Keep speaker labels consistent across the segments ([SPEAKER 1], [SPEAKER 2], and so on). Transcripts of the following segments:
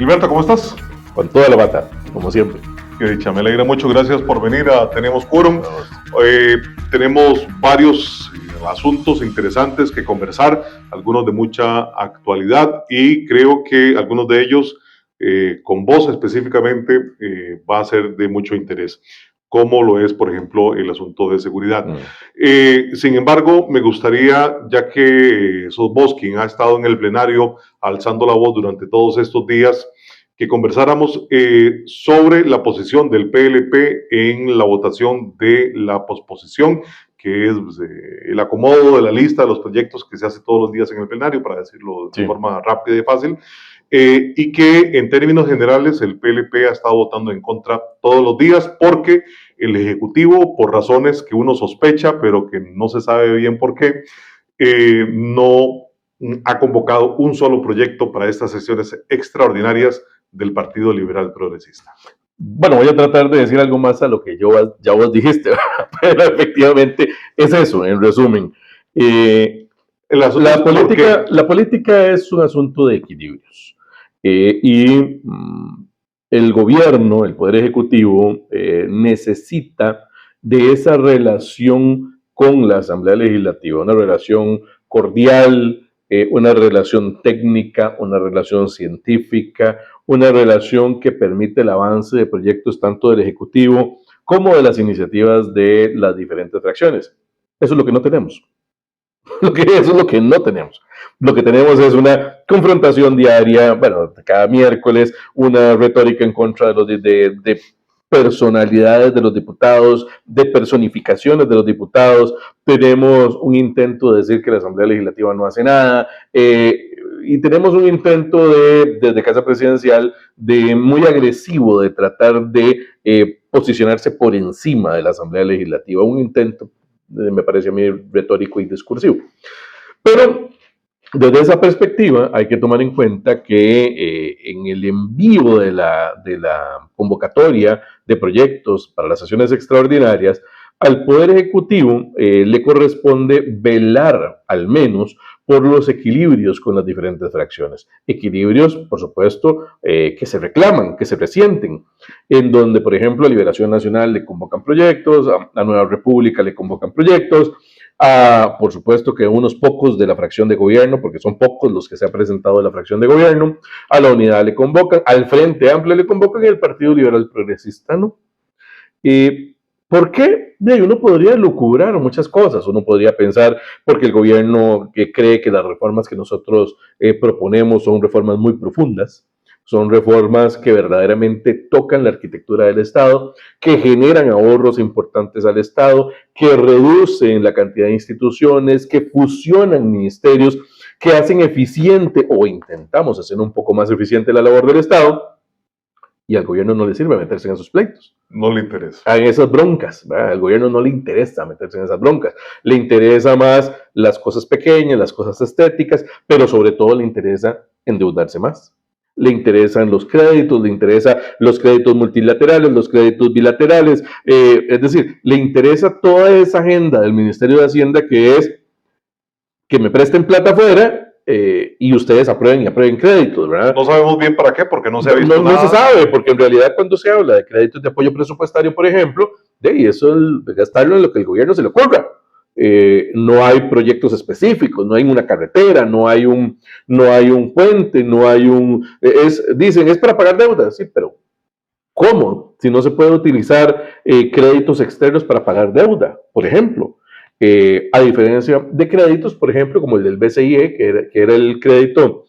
[SPEAKER 1] Gilberto, ¿cómo estás?
[SPEAKER 2] Con toda la bata, como siempre.
[SPEAKER 1] Qué dicha, me alegra mucho, gracias por venir a Tenemos Quórum. Tenemos varios asuntos interesantes que conversar, algunos de mucha actualidad y creo que algunos de ellos, con vos específicamente, va a ser de mucho interés, como lo es, por ejemplo, el asunto de seguridad. Sin embargo, me gustaría, ya que sos vos quien ha estado en el plenario alzando la voz durante todos estos días, que conversáramos sobre la posición del PLP en la votación de la posposición, que es el acomodo de la lista de los proyectos que se hace todos los días en el plenario, para decirlo de forma rápida y fácil, y que en términos generales el PLP ha estado votando en contra todos los días porque el Ejecutivo, por razones que uno sospecha, pero que no se sabe bien por qué, no ha convocado un solo proyecto para estas sesiones extraordinarias del Partido Liberal Progresista.
[SPEAKER 2] Bueno, voy a tratar de decir algo más a lo que ya vos dijiste, pero efectivamente es eso, en resumen. La política es un asunto de equilibrios y el gobierno, el Poder Ejecutivo, necesita de esa relación con la Asamblea Legislativa, una relación cordial, una relación técnica, una relación científica, una relación que permite el avance de proyectos tanto del Ejecutivo como de las iniciativas de las diferentes fracciones. Eso es lo que no tenemos. Eso es lo que no tenemos. Lo que tenemos es una confrontación diaria, bueno, cada miércoles, una retórica en contra de personalidades de los diputados, de personificaciones de los diputados. Tenemos un intento de decir que la Asamblea Legislativa no hace nada, y tenemos un intento desde Casa Presidencial muy agresivo de tratar de posicionarse por encima de la Asamblea Legislativa, un intento, me parece a mí, retórico y discursivo. Pero desde esa perspectiva hay que tomar en cuenta que en el envío de la convocatoria de proyectos para las sesiones extraordinarias, al Poder Ejecutivo le corresponde velar al menos por los equilibrios con las diferentes fracciones. Equilibrios, por supuesto, que se reclaman, que se resienten, en donde, por ejemplo, a Liberación Nacional le convocan proyectos, a Nueva República le convocan proyectos, por supuesto que unos pocos de la fracción de gobierno, porque son pocos los que se ha presentado de la fracción de gobierno, a la Unidad le convocan, al Frente Amplio le convocan y al Partido Liberal Progresista no. ¿Por qué? Uno podría lucubrar muchas cosas, uno podría pensar porque el gobierno que cree que las reformas que nosotros proponemos son reformas muy profundas, son reformas que verdaderamente tocan la arquitectura del Estado, que generan ahorros importantes al Estado, que reducen la cantidad de instituciones, que fusionan ministerios, que hacen eficiente o intentamos hacer un poco más eficiente la labor del Estado, y al gobierno no le sirve meterse en esos pleitos.
[SPEAKER 1] No le interesa.
[SPEAKER 2] En esas broncas, ¿verdad? Al gobierno no le interesa meterse en esas broncas. Le interesa más las cosas pequeñas, las cosas estéticas, pero sobre todo le interesa endeudarse más. Le interesan los créditos, le interesan los créditos multilaterales, los créditos bilaterales, es decir, le interesa toda esa agenda del Ministerio de Hacienda que es que me presten plata afuera y ustedes aprueben créditos, ¿verdad?
[SPEAKER 1] No sabemos bien para qué, porque no se ha visto nada.
[SPEAKER 2] No se sabe, porque en realidad cuando se habla de créditos de apoyo presupuestario, por ejemplo, eso es gastarlo en lo que el gobierno se le ocurra. No hay proyectos específicos, no hay una carretera, no hay un puente, no hay dicen, es para pagar deudas, sí, pero ¿cómo? Si no se puede utilizar créditos externos para pagar deuda, por ejemplo. A diferencia de créditos, por ejemplo, como el del BCIE, que era el crédito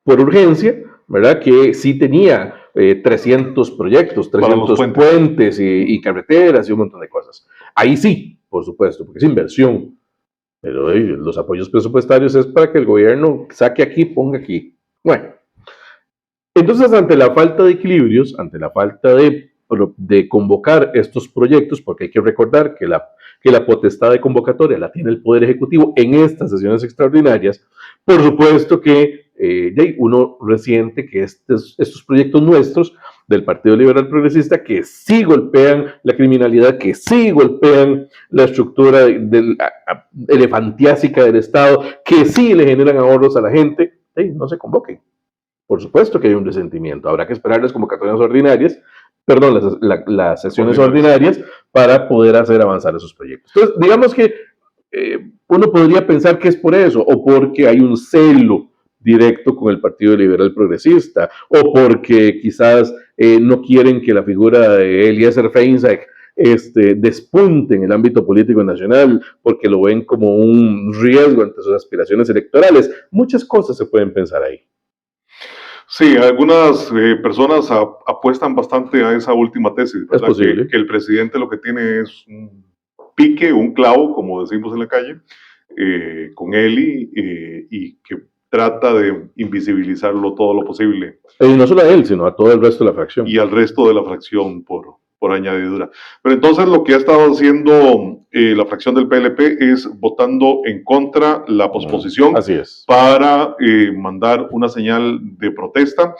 [SPEAKER 2] por urgencia, ¿verdad? Que sí tenía 300 proyectos, 300 puentes y carreteras y un montón de cosas. Ahí sí, por supuesto, porque es inversión. Pero los apoyos presupuestarios es para que el gobierno saque aquí, ponga aquí. Bueno, entonces ante la falta de equilibrios, ante la falta de convocar estos proyectos, porque hay que recordar que la potestad de convocatoria la tiene el Poder Ejecutivo en estas sesiones extraordinarias, por supuesto que uno resiente que estos proyectos nuestros del Partido Liberal Progresista, que sí golpean la criminalidad, que sí golpean la estructura elefantiásica del Estado, que sí le generan ahorros a la gente, no se convoquen. Por supuesto que hay un resentimiento. Habrá que esperar las convocatorias ordinarias, perdón, las sesiones ordinarias para poder hacer avanzar esos proyectos. Entonces, digamos que uno podría pensar que es por eso, o porque hay un celo directo con el Partido Liberal Progresista, o porque quizás no quieren que la figura de Eliezer Feinsack despunte en el ámbito político nacional, porque lo ven como un riesgo ante sus aspiraciones electorales. Muchas cosas se pueden pensar ahí.
[SPEAKER 1] Sí, algunas personas apuestan bastante a esa última tesis, ¿verdad?
[SPEAKER 2] Es posible.
[SPEAKER 1] Que el presidente lo que tiene es un pique, un clavo, como decimos en la calle, con Eli, y que trata de invisibilizarlo todo lo posible.
[SPEAKER 2] Y no solo a él, sino a todo el resto de la fracción.
[SPEAKER 1] Y al resto de la fracción por añadidura. Pero entonces lo que ha estado haciendo la fracción del PLP es votando en contra la posposición.
[SPEAKER 2] Así es.
[SPEAKER 1] Para mandar una señal de protesta.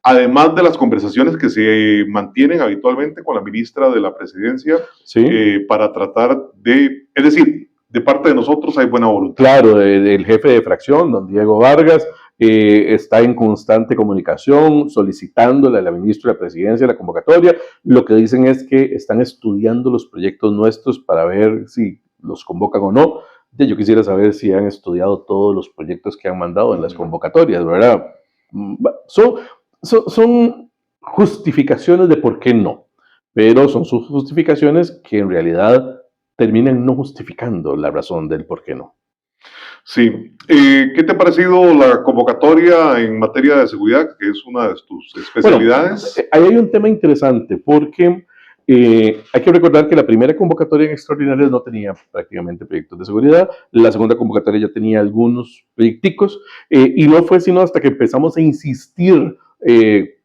[SPEAKER 1] Además de las conversaciones que se mantienen habitualmente con la ministra de la Presidencia,
[SPEAKER 2] sí.
[SPEAKER 1] Para tratar de, es decir, de parte de nosotros hay buena voluntad.
[SPEAKER 2] Claro, el jefe de fracción, don Diego Vargas, está en constante comunicación, solicitándole a la ministra de la Presidencia la convocatoria. Lo que dicen es que están estudiando los proyectos nuestros para ver si los convocan o no. Yo quisiera saber si han estudiado todos los proyectos que han mandado en las convocatorias, ¿verdad? Son justificaciones de por qué no, pero son sus justificaciones que en realidad terminan no justificando la razón del por qué no.
[SPEAKER 1] Sí. ¿Qué te ha parecido la convocatoria en materia de seguridad, que es una de tus especialidades?
[SPEAKER 2] Bueno, ahí hay un tema interesante, porque hay que recordar que la primera convocatoria en extraordinarias no tenía prácticamente proyectos de seguridad, la segunda convocatoria ya tenía algunos proyecticos, y no fue sino hasta que empezamos a insistir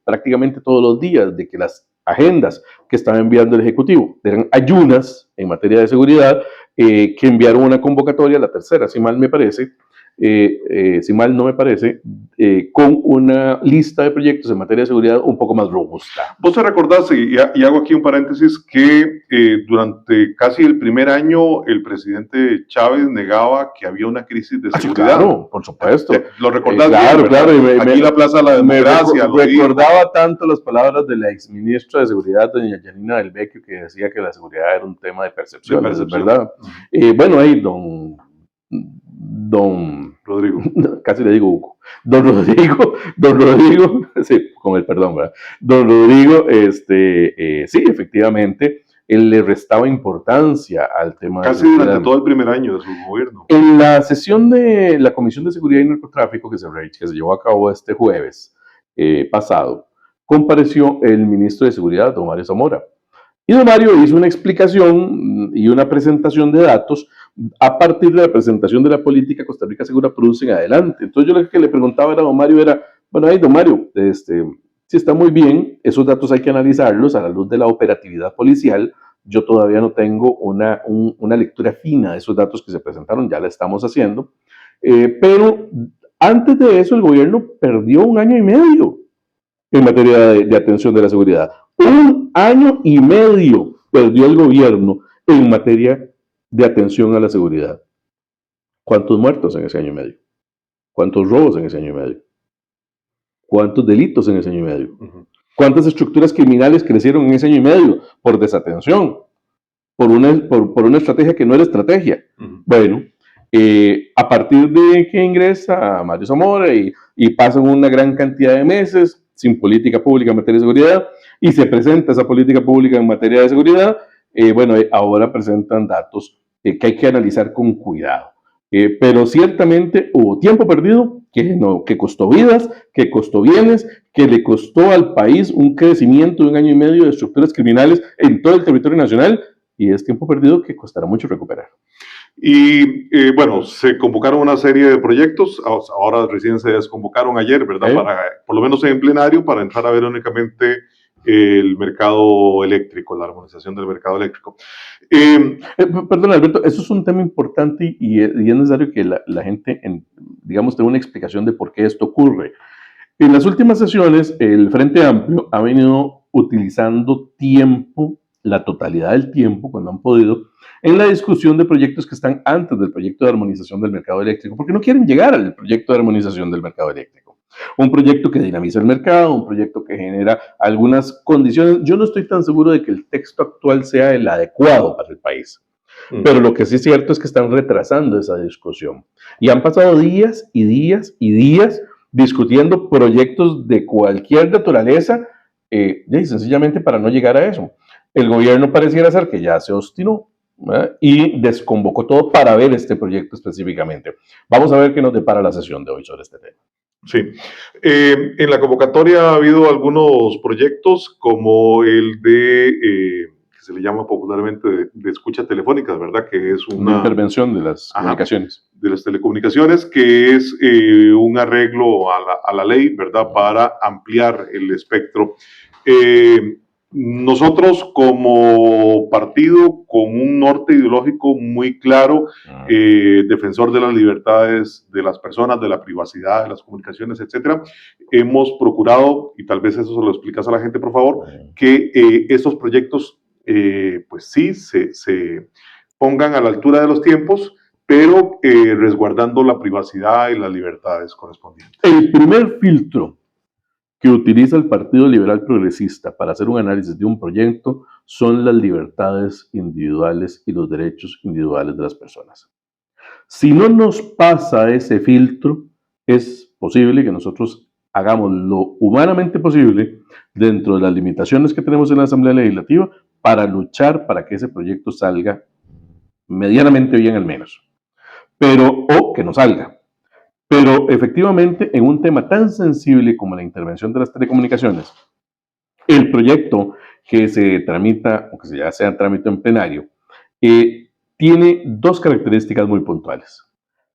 [SPEAKER 2] prácticamente todos los días de que las agendas que estaba enviando el Ejecutivo eran ayunas en materia de seguridad, que enviaron una convocatoria, la tercera, si mal me parece, si mal no me parece, con una lista de proyectos en materia de seguridad un poco más robusta.
[SPEAKER 1] Vos te recordás, y hago aquí un paréntesis, que durante casi el primer año el presidente Chávez negaba que había una crisis de seguridad.
[SPEAKER 2] Claro, por supuesto.
[SPEAKER 1] ¿Lo recordás?
[SPEAKER 2] Claro,
[SPEAKER 1] bien,
[SPEAKER 2] claro.
[SPEAKER 1] Aquí la Plaza de la Democracia.
[SPEAKER 2] Me recordaba tanto las palabras de la exministra de Seguridad, doña Yanina del Vecchio, que decía que la seguridad era un tema de percepción, ¿verdad? Bueno, ahí don
[SPEAKER 1] Rodrigo.
[SPEAKER 2] Casi le digo Hugo. Don Rodrigo, sí, con el perdón, ¿verdad? Don Rodrigo, sí, efectivamente, él le restaba importancia al tema.
[SPEAKER 1] Casi durante todo el primer año de su gobierno.
[SPEAKER 2] En la sesión de la Comisión de Seguridad y Narcotráfico que se llevó a cabo este jueves pasado, compareció el ministro de Seguridad, don Mario Zamora. Y don Mario hizo una explicación y una presentación de datos a partir de la presentación de la política Costa Rica Segura Produce en adelante. Entonces yo lo que le preguntaba a don Mario era, bueno, ahí don Mario, sí está muy bien, esos datos hay que analizarlos a la luz de la operatividad policial. Yo todavía no tengo una lectura fina de esos datos que se presentaron, ya la estamos haciendo. Pero antes de eso el gobierno perdió 1 año y medio en materia de atención de la seguridad. 1 año y medio perdió el gobierno en materia de atención a la seguridad. ¿Cuántos muertos en ese año y medio? ¿Cuántos robos en ese año y medio? ¿Cuántos delitos en ese año y medio? ¿Cuántas estructuras criminales crecieron en ese año y medio? Por desatención, por una estrategia que no era estrategia. Bueno, a partir de que ingresa Mario Zamora y pasan una gran cantidad de meses sin política pública en materia de seguridad, y se presenta esa política pública en materia de seguridad, bueno, ahora presentan datos que hay que analizar con cuidado. Pero ciertamente hubo tiempo perdido que costó vidas, que costó bienes, que le costó al país un crecimiento de 1 año y medio de estructuras criminales en todo el territorio nacional, y es tiempo perdido que costará mucho recuperar.
[SPEAKER 1] Y bueno, se convocaron una serie de proyectos, ahora recién se desconvocaron ayer, ¿verdad? Para, por lo menos en plenario, para entrar a ver únicamente el mercado eléctrico, la armonización del mercado eléctrico.
[SPEAKER 2] Perdón, Alberto, eso es un tema importante y es necesario que la gente, digamos, tenga una explicación de por qué esto ocurre. En las últimas sesiones, el Frente Amplio ha venido utilizando tiempo la totalidad del tiempo, cuando han podido, en la discusión de proyectos que están antes del proyecto de armonización del mercado eléctrico, porque no quieren llegar al proyecto de armonización del mercado eléctrico. Un proyecto que dinamiza el mercado, un proyecto que genera algunas condiciones. Yo no estoy tan seguro de que el texto actual sea el adecuado para el país. Pero lo que sí es cierto es que están retrasando esa discusión. Y han pasado días y días y días discutiendo proyectos de cualquier naturaleza, sencillamente para no llegar a eso. El gobierno pareciera ser que ya se obstinó, ¿verdad? Y desconvocó todo para ver este proyecto específicamente. Vamos a ver qué nos depara la sesión de hoy sobre este tema.
[SPEAKER 1] Sí. En la convocatoria ha habido algunos proyectos como el de, que se le llama popularmente de escucha telefónicas, ¿verdad? Que es
[SPEAKER 2] una intervención de las comunicaciones.
[SPEAKER 1] De las telecomunicaciones, que es un arreglo a la ley, ¿verdad? Para ampliar el espectro. Nosotros como partido con un norte ideológico muy claro, defensor de las libertades de las personas, de la privacidad, de las comunicaciones, etcétera, hemos procurado, y tal vez eso se lo explicas a la gente, por favor, que estos proyectos, pues sí, se pongan a la altura de los tiempos, pero resguardando la privacidad y las libertades correspondientes.
[SPEAKER 2] El primer filtro que utiliza el Partido Liberal Progresista para hacer un análisis de un proyecto son las libertades individuales y los derechos individuales de las personas. Si no nos pasa ese filtro, es posible que nosotros hagamos lo humanamente posible dentro de las limitaciones que tenemos en la Asamblea Legislativa para luchar para que ese proyecto salga medianamente bien al menos, o que no salga. Pero efectivamente, en un tema tan sensible como la intervención de las telecomunicaciones, el proyecto que se tramita, o que ya sea trámite en plenario, tiene dos características muy puntuales.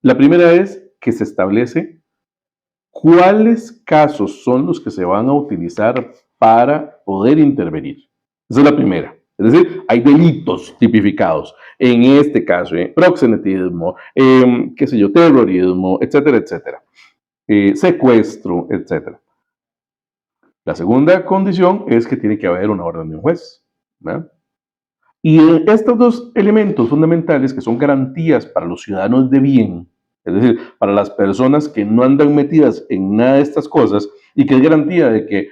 [SPEAKER 2] La primera es que se establece cuáles casos son los que se van a utilizar para poder intervenir. Esa es la primera. Es decir, hay delitos tipificados. En este caso, proxenetismo, terrorismo, etcétera, etcétera. Secuestro, etcétera. La segunda condición es que tiene que haber una orden de un juez, ¿verdad? Y estos dos elementos fundamentales, que son garantías para los ciudadanos de bien, es decir, para las personas que no andan metidas en nada de estas cosas, y que es garantía de que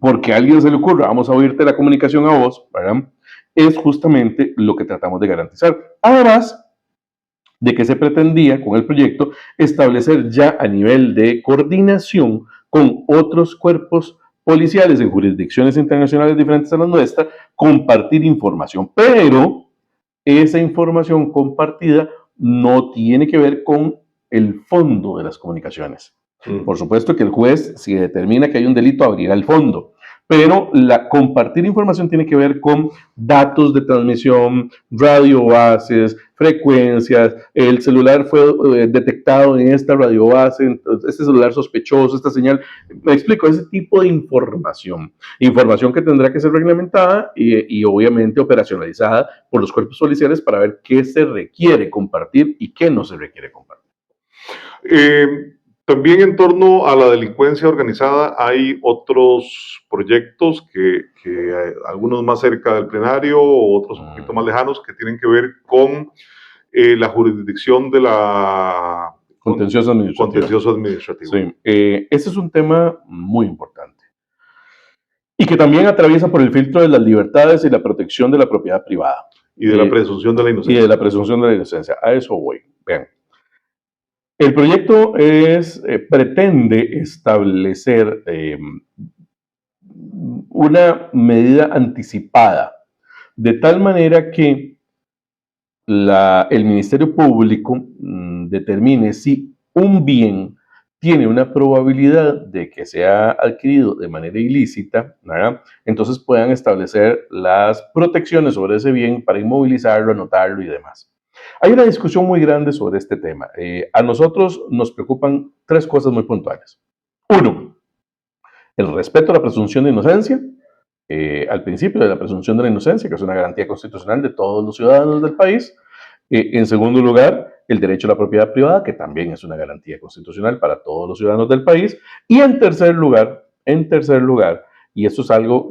[SPEAKER 2] porque a alguien se le ocurra, vamos a oírte la comunicación a vos, ¿verdad? Es justamente lo que tratamos de garantizar. Además de que se pretendía con el proyecto establecer ya a nivel de coordinación con otros cuerpos policiales en jurisdicciones internacionales diferentes a las nuestras, compartir información, pero esa información compartida no tiene que ver con el fondo de las comunicaciones. Por supuesto que el juez, si determina que hay un delito, abrirá el fondo, pero compartir información tiene que ver con datos de transmisión, radiobases, frecuencias, el celular fue detectado en esta radiobase, entonces, este celular sospechoso, esta señal, me explico, ese tipo de información que tendrá que ser reglamentada y obviamente operacionalizada por los cuerpos policiales para ver qué se requiere compartir y qué no se requiere compartir.
[SPEAKER 1] También en torno a la delincuencia organizada hay otros proyectos que algunos más cerca del plenario, otros un poquito más lejanos, que tienen que ver con la jurisdicción de la
[SPEAKER 2] contencioso administrativo. Sí, ese es un tema muy importante y que también atraviesa por el filtro de las libertades y la protección de la propiedad privada.
[SPEAKER 1] Y de la presunción de la inocencia.
[SPEAKER 2] Y de la presunción de la inocencia. A eso voy. Vean. El proyecto pretende establecer una medida anticipada, de tal manera que el Ministerio Público determine si un bien tiene una probabilidad de que sea adquirido de manera ilícita, ¿verdad? Entonces puedan establecer las protecciones sobre ese bien para inmovilizarlo, anotarlo y demás. Hay una discusión muy grande sobre este tema. A nosotros nos preocupan tres cosas muy puntuales. Uno, el respeto a la presunción de inocencia, al principio de la presunción de la inocencia, que es una garantía constitucional de todos los ciudadanos del país. En segundo lugar, el derecho a la propiedad privada, que también es una garantía constitucional para todos los ciudadanos del país. Y en tercer lugar, y esto es algo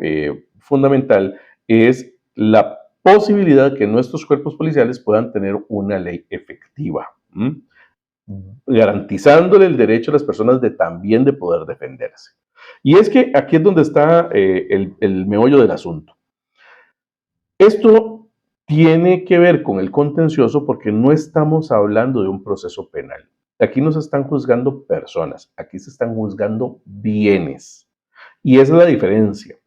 [SPEAKER 2] fundamental, es la posibilidad de que nuestros cuerpos policiales puedan tener una ley efectiva, garantizándole el derecho a las personas de también de poder defenderse. Y es que aquí es donde está el meollo del asunto. Esto tiene que ver con el contencioso porque no estamos hablando de un proceso penal. Aquí no se están juzgando personas, aquí se están juzgando bienes. Y esa es la diferencia.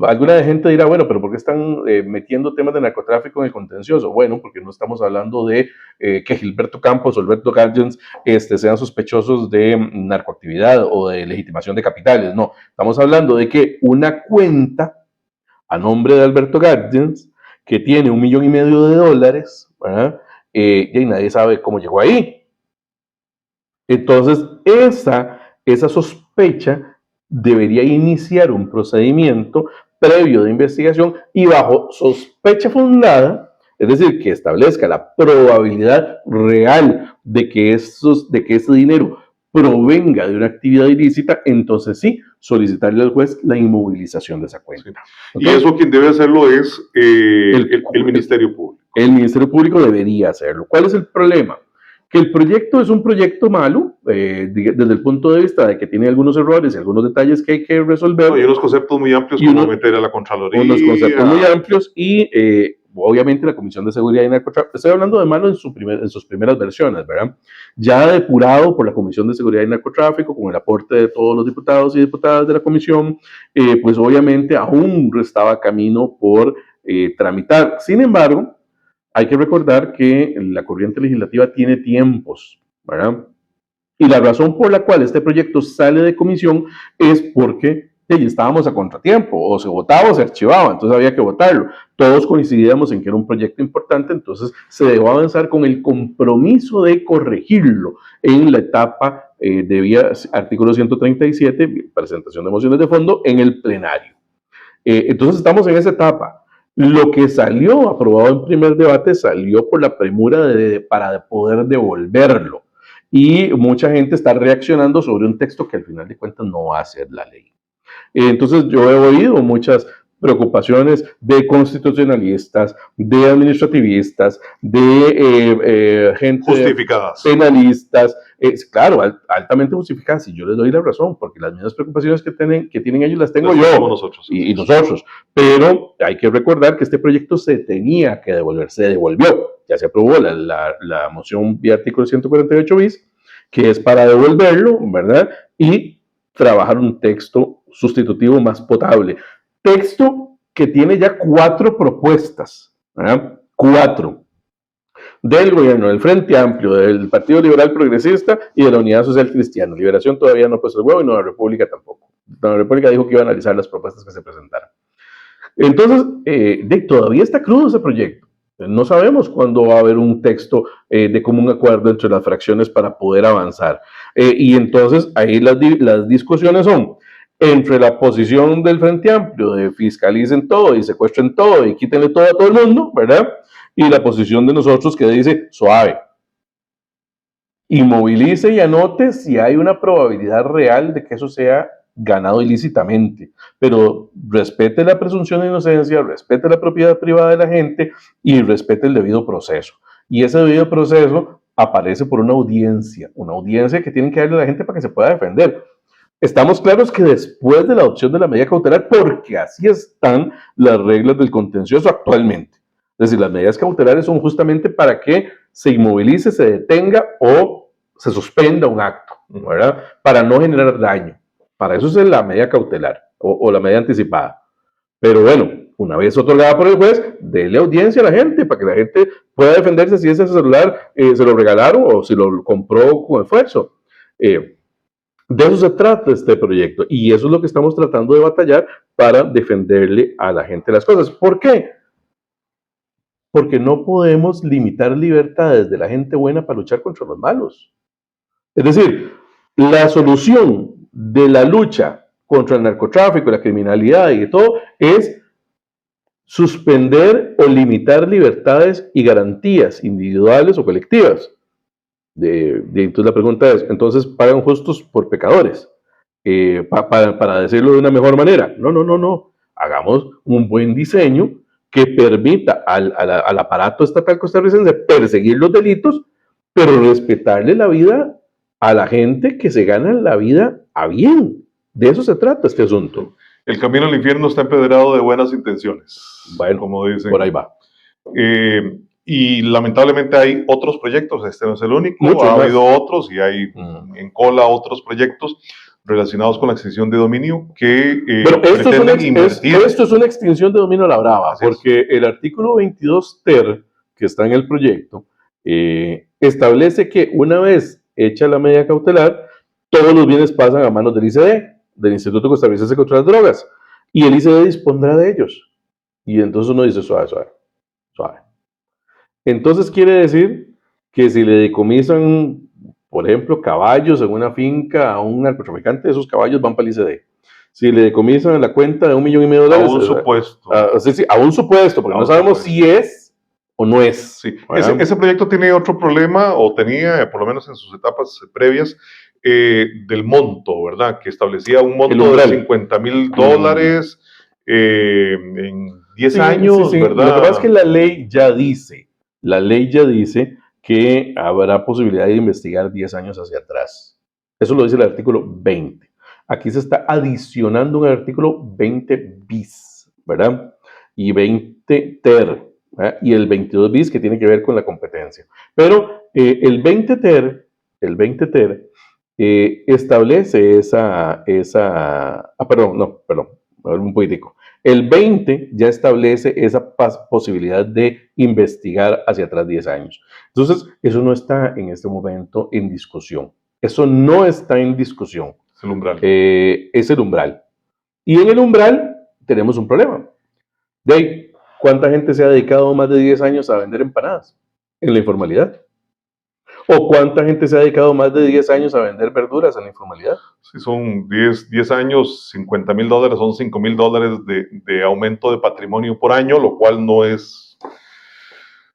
[SPEAKER 2] Alguna gente dirá, bueno, pero ¿por qué están metiendo temas de narcotráfico en el contencioso? Bueno, porque no estamos hablando de que Gilberto Campos o Alberto Gardens sean sospechosos de narcoactividad o de legitimación de capitales. No, estamos hablando de que una cuenta a nombre de Alberto Gardens, que tiene $1,500,000, ¿verdad? Y nadie sabe cómo llegó ahí. Entonces, esa sospecha debería iniciar un procedimiento previo de investigación y bajo sospecha fundada, es decir, que establezca la probabilidad real de que ese dinero provenga de una actividad ilícita, entonces sí, solicitarle al juez la inmovilización de esa cuenta.
[SPEAKER 1] Sí. ¿Okay? Y eso quien debe hacerlo es el Ministerio Público.
[SPEAKER 2] El Ministerio Público debería hacerlo. ¿Cuál es el problema? Que el proyecto es un proyecto malo, desde el punto de vista de que tiene algunos errores y algunos detalles que hay que resolver.
[SPEAKER 1] No, y unos conceptos muy amplios como meter a la Contraloría.
[SPEAKER 2] Unos conceptos muy amplios y obviamente la Comisión de Seguridad y Narcotráfico, estoy hablando de malo en sus primeras versiones, ¿verdad? Ya depurado por la Comisión de Seguridad y Narcotráfico, con el aporte de todos los diputados y diputadas de la comisión, pues obviamente aún restaba camino por tramitar. Sin embargo, hay que recordar que la corriente legislativa tiene tiempos, ¿verdad? Y la razón por la cual este proyecto sale de comisión es porque estábamos a contratiempo, o se votaba o se archivaba, entonces había que votarlo. Todos coincidíamos en que era un proyecto importante, entonces se dejó avanzar con el compromiso de corregirlo en la etapa de vía artículo 137, presentación de mociones de fondo, en el plenario. Entonces estamos en esa etapa. Lo que salió aprobado en primer debate salió por la premura para poder devolverlo. Y mucha gente está reaccionando sobre un texto que al final de cuentas no va a ser la ley. Entonces yo he oído muchas preocupaciones de constitucionalistas, de administrativistas, de gente
[SPEAKER 1] justificadas,
[SPEAKER 2] penalistas, claro, altamente justificadas, y yo les doy la razón, porque las mismas preocupaciones que tienen ellos las tengo yo
[SPEAKER 1] nosotros.
[SPEAKER 2] Y nosotros, pero hay que recordar que este proyecto se tenía que devolver, se devolvió, ya se aprobó la moción vía artículo 148 bis, que es para devolverlo, ¿verdad? Y trabajar un texto sustitutivo más potable. Texto que tiene ya 4 propuestas, ¿verdad? 4. Del gobierno, del Frente Amplio, del Partido Liberal Progresista y de la Unidad Social Cristiana. Liberación todavía no ha puesto el huevo y Nueva República tampoco. Nueva República dijo que iba a analizar las propuestas que se presentaran. Entonces, todavía está crudo ese proyecto. No sabemos cuándo va a haber un texto de común acuerdo entre las fracciones para poder avanzar. Y entonces ahí las discusiones son entre la posición del Frente Amplio de fiscalicen todo y secuestren todo y quítenle todo a todo el mundo, ¿verdad? Y la posición de nosotros que dice suave. Inmovilice y anote si hay una probabilidad real de que eso sea ganado ilícitamente, pero respete la presunción de inocencia, respete la propiedad privada de la gente y respete el debido proceso. Y ese debido proceso aparece por una audiencia que tienen que darle a la gente para que se pueda defender. Estamos claros que después de la adopción de la medida cautelar, porque así están las reglas del contencioso actualmente. Es decir, las medidas cautelares son justamente para que se inmovilice, se detenga o se suspenda un acto, ¿verdad? Para no generar daño. Para eso es la medida cautelar o la medida anticipada. Pero bueno, una vez otorgada por el juez, déle audiencia a la gente para que la gente pueda defenderse si ese celular se lo regalaron o si lo compró con esfuerzo. De eso se trata este proyecto y eso es lo que estamos tratando de batallar para defenderle a la gente las cosas. ¿Por qué? Porque no podemos limitar libertades de la gente buena para luchar contra los malos. Es decir, la solución de la lucha contra el narcotráfico, la criminalidad y todo es suspender o limitar libertades y garantías individuales o colectivas. Entonces la pregunta es, ¿entonces pagan justos por pecadores? Para decirlo de una mejor manera. No. Hagamos un buen diseño que permita al aparato estatal costarricense perseguir los delitos, pero respetarle la vida a la gente que se gana la vida a bien. De eso se trata este asunto.
[SPEAKER 1] El camino al infierno está empedrado de buenas intenciones,
[SPEAKER 2] Bueno,
[SPEAKER 1] como dicen.
[SPEAKER 2] por ahí va.
[SPEAKER 1] Y lamentablemente hay otros proyectos, este no es el único,
[SPEAKER 2] Muchos
[SPEAKER 1] ha
[SPEAKER 2] más.
[SPEAKER 1] habido otros y hay en cola otros proyectos relacionados con la extinción de dominio que pretenden invertir.
[SPEAKER 2] Esto es una extinción de dominio a la brava, porque el artículo 22 ter, que está en el proyecto, establece que una vez hecha la medida cautelar, todos los bienes pasan a manos del ICD, del Instituto Costarricense contra las Drogas, y el ICD dispondrá de ellos. Y entonces uno dice suave. Entonces quiere decir que si le decomisan, por ejemplo, caballos en una finca a un narcotraficante, esos caballos van para el ICD. Si le decomisan la cuenta de $1,5 millones...
[SPEAKER 1] A un supuesto.
[SPEAKER 2] A un supuesto, porque no sabemos si es o no es.
[SPEAKER 1] Sí. Ese proyecto tiene otro problema, o tenía, por lo menos en sus etapas previas, del monto, ¿verdad? Que establecía un monto de $50,000 en 10 años,
[SPEAKER 2] sí.
[SPEAKER 1] ¿verdad?
[SPEAKER 2] Lo que pasa es que la ley ya dice que habrá posibilidad de investigar 10 años hacia atrás. Eso lo dice el artículo 20. Aquí se está adicionando un artículo 20 bis, ¿verdad? Y 20 ter, ¿verdad? Y el 22 bis que tiene que ver con la competencia. Pero el 20 ter establece un poquitico. El 20 ya establece esa posibilidad de investigar hacia atrás 10 años. Entonces, eso no está en este momento en discusión. Eso no está en discusión.
[SPEAKER 1] Es el umbral.
[SPEAKER 2] Es el umbral. Y en el umbral tenemos un problema. De ahí, ¿cuánta gente se ha dedicado más de 10 años a vender empanadas? En la informalidad. ¿O cuánta gente se ha dedicado más de 10 años a vender verduras en la informalidad?
[SPEAKER 1] Si son 10 años, $50,000, son $5,000 de aumento de patrimonio por año, lo cual no es...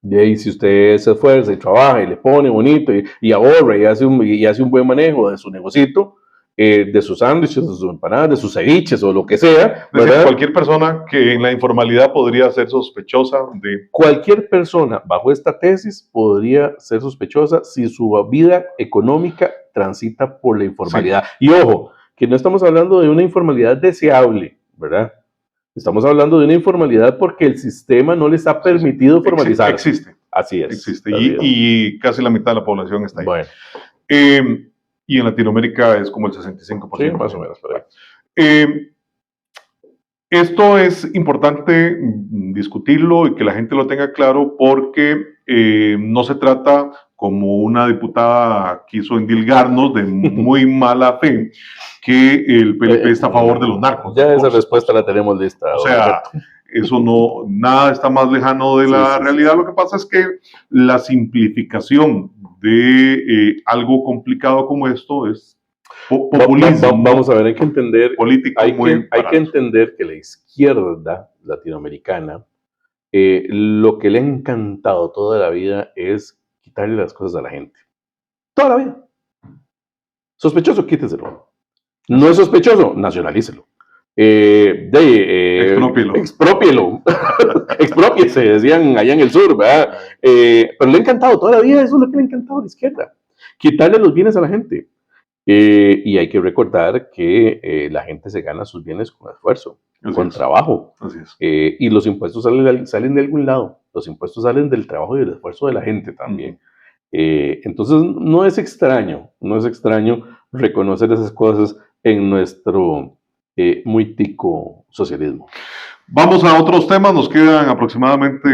[SPEAKER 2] De ahí, si usted se esfuerza y trabaja y le pone bonito y ahorra y hace un buen manejo de su negocito, de sus sándwiches, de sus empanadas, de sus ceviches o lo que sea.
[SPEAKER 1] Es decir, cualquier persona que en la informalidad podría ser sospechosa de...
[SPEAKER 2] Cualquier persona bajo esta tesis podría ser sospechosa si su vida económica transita por la informalidad. Sí. Y ojo, que no estamos hablando de una informalidad deseable, ¿verdad? Estamos hablando de una informalidad porque el sistema no les ha permitido formalizar.
[SPEAKER 1] Existe.
[SPEAKER 2] Así es.
[SPEAKER 1] Existe. Y casi la mitad de la población está ahí.
[SPEAKER 2] Bueno.
[SPEAKER 1] Y en Latinoamérica es como el 65%.
[SPEAKER 2] Sí, más o menos. Por ahí.
[SPEAKER 1] Esto es importante discutirlo y que la gente lo tenga claro porque no se trata, como una diputada quiso endilgarnos de muy mala fe, que el PLP está a favor de los narcos.
[SPEAKER 2] Ya esa respuesta la tenemos lista.
[SPEAKER 1] O sea, eso no, nada está más lejano de la realidad. Lo que pasa es que la simplificación de algo complicado como esto es populismo.
[SPEAKER 2] Vamos a ver, hay que entender,
[SPEAKER 1] político
[SPEAKER 2] hay que entender que la izquierda latinoamericana, lo que le ha encantado toda la vida es quitarle las cosas a la gente. Toda la vida. Sospechoso, quíteselo. No es sospechoso, nacionalícelo. Exprópielo. Expropiese, decían allá en el sur, ¿verdad? Pero le ha encantado toda la vida, eso es lo que le ha encantado a la izquierda. Quitarle los bienes a la gente. Y hay que recordar que la gente se gana sus bienes con esfuerzo, con trabajo.
[SPEAKER 1] Así es.
[SPEAKER 2] Y los impuestos salen de algún lado. Los impuestos salen del trabajo y del esfuerzo de la gente también. Entonces, no es extraño reconocer esas cosas en nuestro muy tico socialismo.
[SPEAKER 1] Vamos a otros temas. Nos quedan aproximadamente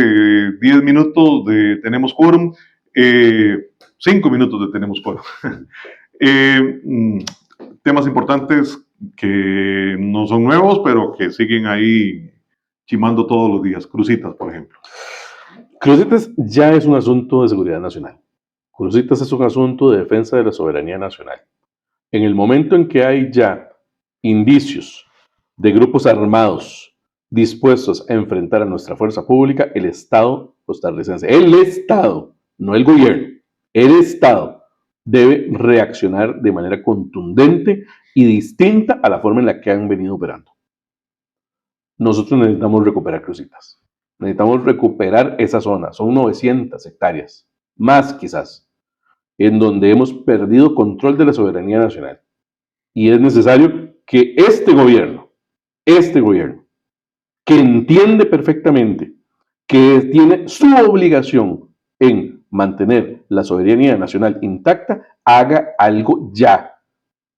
[SPEAKER 1] 10 minutos de Tenemos Quórum. 5 minutos de Tenemos Quórum. Temas importantes que no son nuevos, pero que siguen ahí chimando todos los días. Cruzitas, por ejemplo.
[SPEAKER 2] Cruzitas ya es un asunto de seguridad nacional. Cruzitas es un asunto de defensa de la soberanía nacional. En el momento en que hay ya indicios de grupos armados dispuestos a enfrentar a nuestra fuerza pública, el Estado costarricense, el Estado, no el gobierno, el Estado debe reaccionar de manera contundente y distinta a la forma en la que han venido operando. Nosotros necesitamos recuperar Cruzitas. Necesitamos recuperar esa zona. Son 900 hectáreas, más quizás, en donde hemos perdido control de la soberanía nacional. Y es necesario que este gobierno, que entiende perfectamente que tiene su obligación en mantener la soberanía nacional intacta, haga algo ya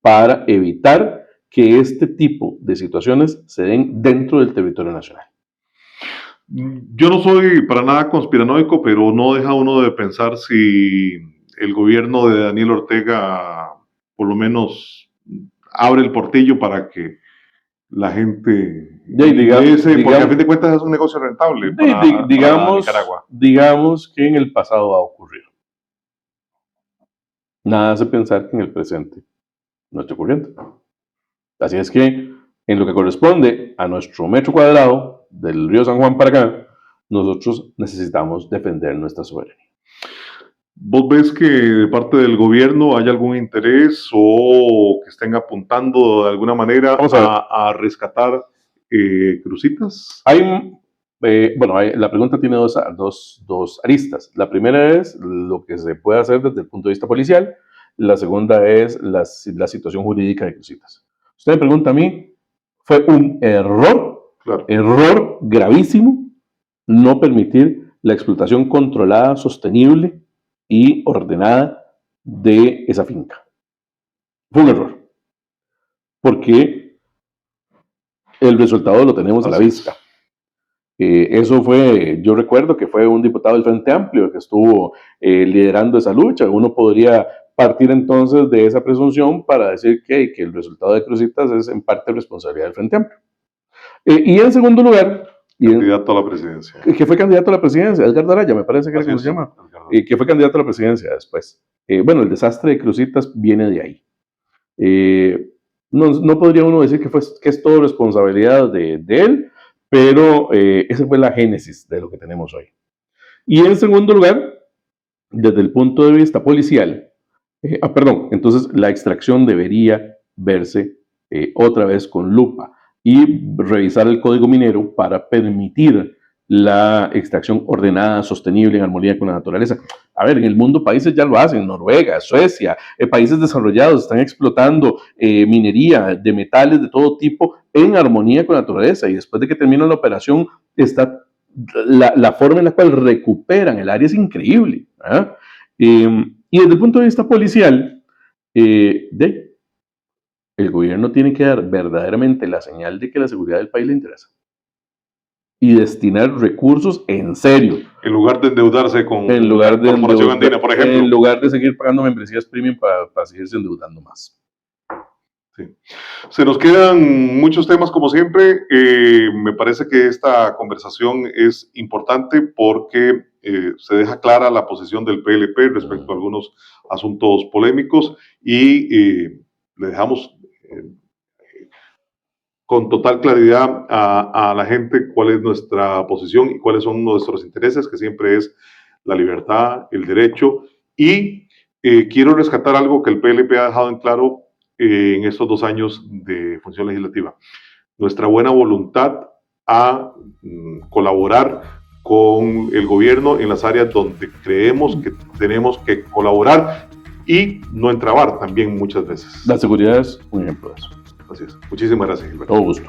[SPEAKER 2] para evitar que este tipo de situaciones se den dentro del territorio nacional.
[SPEAKER 1] Yo no soy para nada conspiranoico, pero no deja uno de pensar si el gobierno de Daniel Ortega por lo menos abre el portillo para que la gente ingrese, porque a fin de cuentas es un negocio rentable para Nicaragua.
[SPEAKER 2] Digamos que en el pasado ha ocurrido. Nada hace pensar que en el presente no esté ocurriendo. Así es que, en lo que corresponde a nuestro metro cuadrado del río San Juan para acá, nosotros necesitamos defender nuestra soberanía.
[SPEAKER 1] ¿Vos ves que de parte del gobierno hay algún interés o que estén apuntando de alguna manera a rescatar crucitas?
[SPEAKER 2] La pregunta tiene dos aristas. La primera es lo que se puede hacer desde el punto de vista policial. La segunda es la situación jurídica de crucitas. Usted me pregunta a mí, fue un error gravísimo, no permitir la explotación controlada, sostenible y ordenada de esa finca. Fue un error, porque el resultado lo tenemos a la vista. Eso fue, yo recuerdo que fue un diputado del Frente Amplio que estuvo liderando esa lucha. Uno podría partir entonces de esa presunción para decir que el resultado de Crucitas es en parte responsabilidad del Frente Amplio. Y en segundo lugar...
[SPEAKER 1] Candidato a la presidencia.
[SPEAKER 2] Que fue candidato a la presidencia, Edgar Daraya, me parece que era como se llama. Que fue candidato a la presidencia después. El desastre de Crucitas viene de ahí. No podría uno decir que es todo responsabilidad de él, pero esa fue la génesis de lo que tenemos hoy. Y en segundo lugar, desde el punto de vista policial, entonces la extracción debería verse otra vez con lupa y revisar el código minero para permitir la extracción ordenada, sostenible, en armonía con la naturaleza. A ver, en el mundo países ya lo hacen, Noruega, Suecia, países desarrollados están explotando minería de metales de todo tipo en armonía con la naturaleza, y después de que termina la operación está la forma en la cual recuperan el área es increíble. Y desde el punto de vista policial, el gobierno tiene que dar verdaderamente la señal de que la seguridad del país le interesa y destinar recursos en serio.
[SPEAKER 1] En lugar de endeudarse con la Corporación Andina, por ejemplo.
[SPEAKER 2] En lugar de seguir pagando membresías premium para seguirse endeudando más.
[SPEAKER 1] Sí. Se nos quedan muchos temas como siempre. Me parece que esta conversación es importante porque se deja clara la posición del PLP respecto a algunos asuntos polémicos y le dejamos con total claridad a la gente cuál es nuestra posición y cuáles son nuestros intereses, que siempre es la libertad, el derecho. Y quiero rescatar algo que el PLP ha dejado en claro en estos 2 años de función legislativa. Nuestra buena voluntad a colaborar con el gobierno en las áreas donde creemos que tenemos que colaborar y no entrabar también muchas veces.
[SPEAKER 2] La seguridad es un ejemplo de eso.
[SPEAKER 1] Así es. Muchísimas gracias, Gilberto.
[SPEAKER 2] Todo gusto.